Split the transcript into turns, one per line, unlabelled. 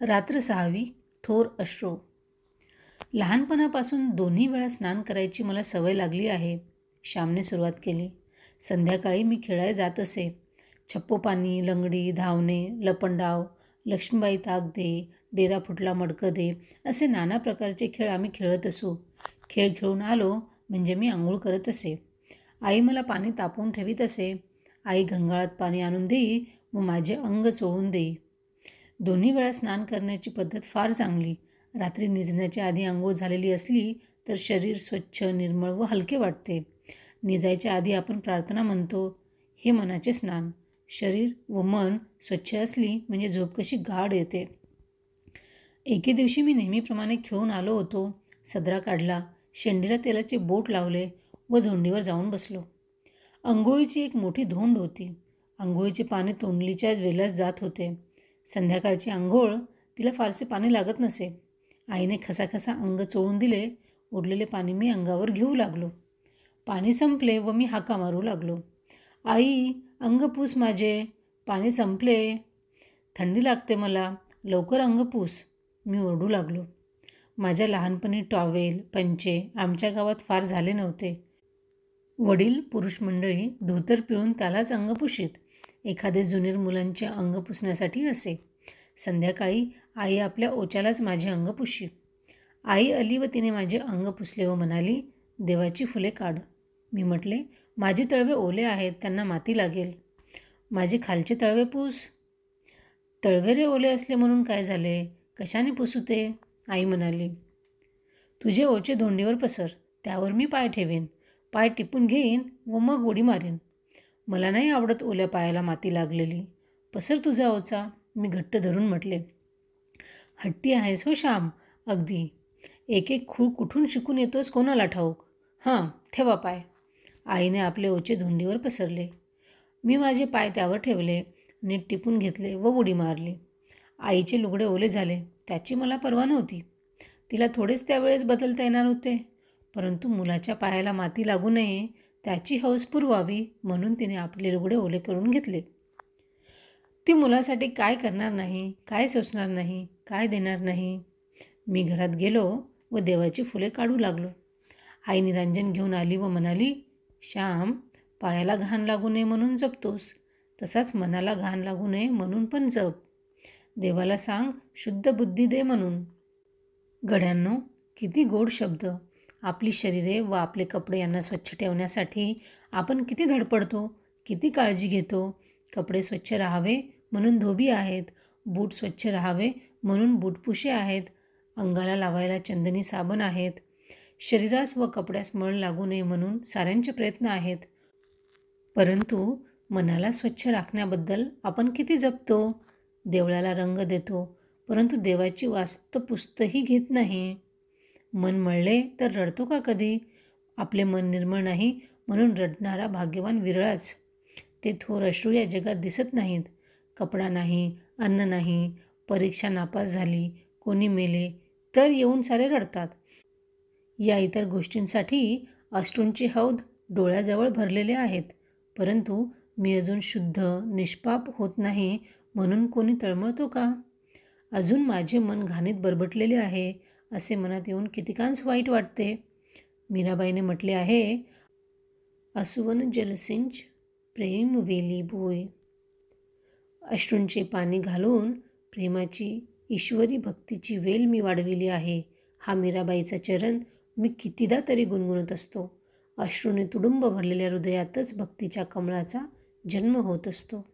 रात्र 6वी. थोर अश्रू. लहानपणापासून 2 वेळा स्नान करायची मला सवय लागली आहे. श्यामने सुरुवात केली. संध्याकाळी मी खेळायला जात असे. छप्पोपानी, लंगडी, धावणे, लपंडाव, लक्ष्मीबाई ताक दे, डेरा फुटला मडकं दे असे नाना प्रकारचे खेळ आम्ही खेळत असू. खेळ खेळून आलो म्हणजे मी आंघोळ करत असे. आई मला पाणी तापवून ठेवीत असे. आई घंगाळात पाणी आणून देई व माझे अंग चोळून देई. 2 वेळा स्नान करण्याची पद्धत फार चांगली. रात्री निजण्याच्या आधी आंघोळ झालेली असली तर शरीर स्वच्छ, निर्मळ व हलके वाटते. निजायच्या आधी आपण प्रार्थना म्हणतो. हे मनाचे स्नान. शरीर व मन स्वच्छ असली म्हणजे झोप कशी गाढ येते. एके दिवशी मी नेहमीप्रमाणे खेळून आलो होतो. सदरा काढला, शेंडीला तेलाचे बोट लावले व धोंडीवर जाऊन बसलो. अंघोळीची एक मोठी धोंड होती. अंघोळीचे पाणी तोंडलीच्या वेलास जात होते. संध्याकाळची अंघोळ तिला फारसे पाणी लागत नसे. आईने खसाखसा अंग चोळून दिले. उरलेले पाणी मी अंगावर घेऊ लागलो. पाणी संपले व मी हाका मारू लागलो. आई, अंग पूस माझे, पाणी संपले, थंडी लागते मला, लवकर अंग पूस, मी ओरडू लागलो. माझ्या लहानपणी टॉवेल, पंचे आमच्या गावात फार झाले नव्हते. वडील पुरुष मंडळी धोतर पिळून त्यालाच अंग पुशीत. एखादे जुनीर मुलांचे अंग पुसण्यासाठी असे. संध्याकाळी आई आपल्या ओच्यालाच माझे अंग पुशी. आई आली व तिने माझे अंग पुसले व म्हणाली, देवाची फुले काढ. मी म्हटले, माझे तळवे ओले आहेत, त्यांना माती लागेल. माझे खालचे तळवे पूस. तळवे रे ओले असले म्हणून काय झाले, कशाने पुसू ते? आई म्हणाली, तुझे ओचे धोंडीवर पसर, त्यावर मी पाय ठेवेन, पाय टिपून घेईन व मग उडी मारेन. मला नाही आवडत ओल्या पायाला माती लागलेली. पसर तुझा ओचा, मी घट्ट धरून म्हटले. हट्टी आहेस हो श्याम, अगदी. एक एक खूळ कुठून शिकून येतोस कोणाला ठाऊक. हां, ठेवा पाय. आईने आपले ओचे धोंडीवर पसरले. मी माझे पाय त्यावर ठेवले, नीट टिपून घेतले व उडी मारली. आईचे लुगडे ओले झाले, त्याची मला पर्वा नव्हती. तिला थोडेच त्यावेळेस बदलता येणार होते. परंतु मुलाच्या पायाला माती लागू नये त्याची हौस पुरवावी म्हणून तिने आपले लुगडे ओले करून घेतले. ती मुलासाठी काय करणार नाही, काय सोसणार नाही, काय देणार नाही. मी घरात गेलो व देवाची फुले काढू लागलो. आई निरांजन घेऊन आली व म्हणाली, श्याम, पायाला घाण लागू नये म्हणून जपतोस, तसाच मनाला घाण लागू नये म्हणून पण जप. देवाला सांग शुद्ध बुद्धी दे म्हणून. गड्यांनो, किती गोड शब्द. आपली शरीरे व आपले कपडे यांना स्वच्छ ठेवण्यासाठी आपण किती धडपडतो, किती काळजी घेतो. कपडे स्वच्छ राहावे म्हणून धोबी आहेत, बूट स्वच्छ राहावे म्हणून बूटपुशे आहेत, अंगाला लावायला चंदनी साबण आहेत, शरीरास व कपड्यास मळ लागू नये म्हणून साऱ्यांचे प्रयत्न आहेत. परंतु मनाला स्वच्छ राखण्याबद्दल आपण किती जपतो. देवळाला रंग देतो, परंतु देवाची वास्तपुस्तही घेत नाही. मन मळले तर रडतो का कधी? आपले मन निर्मळ नाही म्हणून रडणारा भाग्यवान विरळाच. ते थोर अश्रू या जगात दिसत नाहीत. कपडा नाही, अन्न नाही, परीक्षा नापास झाली, कोणी मेले तर येऊन सारे रडतात. या इतर गोष्टींसाठी अश्रूंचे हौद डोळ्याजवळ भरलेले आहेत. परंतु मी अजून शुद्ध, निष्पाप होत नाही म्हणून कोणी तळमळतो का? अजून माझे मन घाणीत बरबटलेले आहे असे मनात येऊन कितीकांस वाईट वाटते. मीराबाईने म्हटले आहे, असुवन जलसिंच प्रेम वेली बोय. अश्रूंचे पाणी घालून प्रेमाची, ईश्वरी भक्तीची वेल मी वाढविली आहे. हा मीराबाईचा चरण मी कितीदा तरी गुणगुणत असतो. अश्रूने तुडुंब भरलेल्या हृदयातच भक्तीच्या कमळाचा जन्म होत असतो.